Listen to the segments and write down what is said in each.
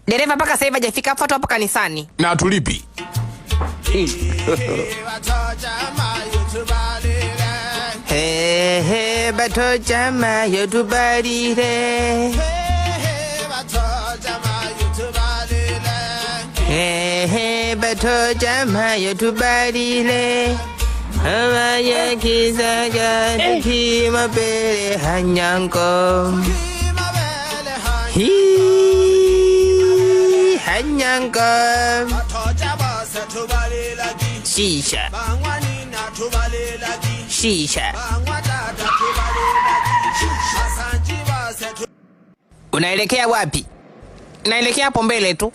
Dereva mpaka sasa hivi hajafika hapo hapo kanisani. Na tulipi? Hey hey bato chama yotubalile. Hey hey bato chama yotubalile. Hawa ya kizaga kima pele hanyango. Hanyango. Shisha. Shisha. Unaelekea wapi? Naelekea hapo mbele tu.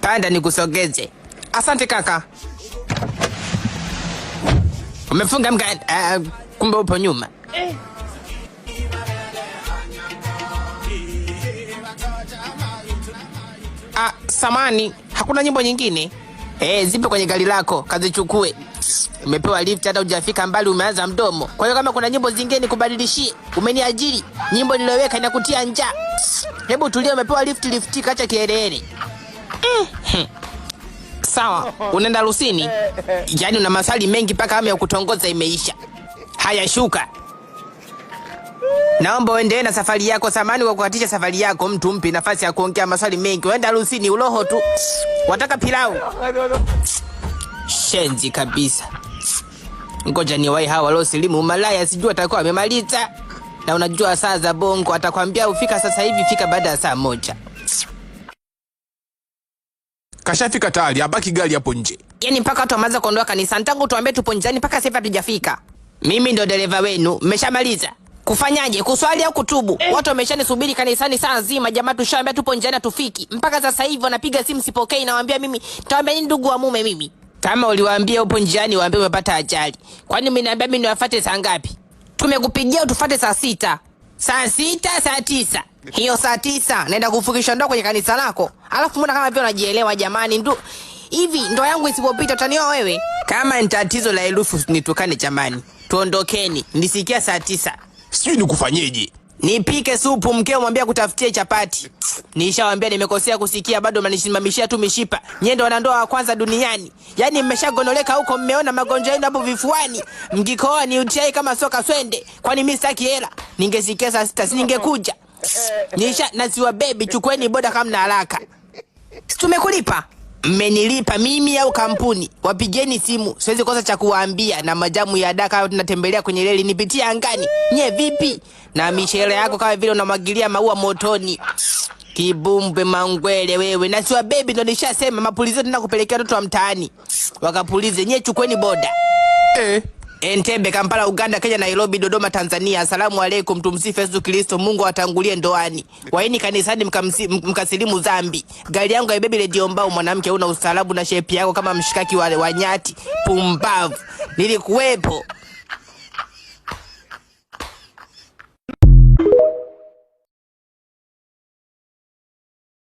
Panda nikusogeze. Asante kaka. Umefunga kumbe upo nyuma. Samani, hakuna nyimbo nyingine? Zipo kwenye gari lako, kazichukue. Umepewa lift hata hujafika mbali umeanza mdomo. Kwa hiyo kama kuna nyimbo zingine nikubadilishie. Umeniajiri, nyimbo niliyoweka inakutia njaa. Hebu tulia, umepewa lift kacha kielele. Sawa, unaenda harusini? Yaani una maswali mengi mpaka hamu ya kutongoza imeisha. Haya shuka. Naomba uendelee na safari yako. Samani kwa kukatisha safari yako, mtu mpi nafasi ya kuongea maswali mengi. Uenda harusini uloho tu. Wataka pilau? Shenzi kabisa. Ngoja niwahi hawa waliosilimu malaya, sijui atakuwa amemaliza. Na unajua saa za bongo, atakwambia ufika sasa hivi, fika baada ya saa 1. Kashafika tayari, abaki gari hapo nje. Yaani mpaka watu wameanza kuondoka kanisani, tangu tuambie tupo njiani mpaka sasa hivi hatujafika. Mimi ndo dereva wenu, mmeshamaliza? Kufanyaje? Kuswali au kutubu? Watu wameshanisubiri kanisani saa nzima, jamaa tushaambia tupo njiani tufiki. Mpaka sasa hivi wanapiga simu sipokei, nawaambia mimi, tawaambia nini ndugu wa mume mimi? Kama uliwaambia upo njiani, waambie umepata ajali. Kwani mniambia mimi niwafuate saa ngapi? Tumekupigia utufuate saa 6. Saa 6, saa 9. Hiyo saa 9 naenda kufukisha ndoa kwenye kanisa lako. Alafu mbona kama vile unajielewa jamani, hivi ndoa yangu isipopita utanioa wewe? Kama ni tatizo la herufi nitukane jamani. Tuondokeni. Nilisikia saa 9. Sijui nikufanyeje. Nipike supu, mkeo mwambia kutafutie chapati. Nishawaambia nimekosea kusikia, bado mnanisimamishia tu mishipa. Nyie ndo wanandoa wa kwanza duniani. Yaani mmeshagonoleka huko, mmeona magonjwa yenu hapo vifuani. Mkikoa ni UTI kama soka swende. Kwani mimi sitaki hela. Ningesikia saa 6 ningekuja. Nasiwa baby, chukueni boda kama mna haraka. Tumekulipa? Mmenilipa mimi au kampuni? Wapigeni simu, siwezi kosa cha kuwaambia. Na majamu ya daka tunatembelea kwenye reli, nipitia angani. Nye vipi? Na mishele yako kama vile unamwagilia maua motoni. Kibumbe mangwele wewe. Na siwa baby ndo nishasema mapulizo tena kupelekea watoto wa mtaani. Wakapulize, nye chukueni boda. Entebbe, Kampala, Uganda, Kenya, Nairobi, Dodoma, Tanzania. Asalamu alaykum, tumsifu Yesu Kristo, Mungu atangulie ndoani. Waini kanisani mkasilimu dhambi. Gari yangu haibebe redio mbao, mwanamke una ustaarabu na shepi yako kama mshikaki wa nyati. Pumbavu. Nilikuwepo.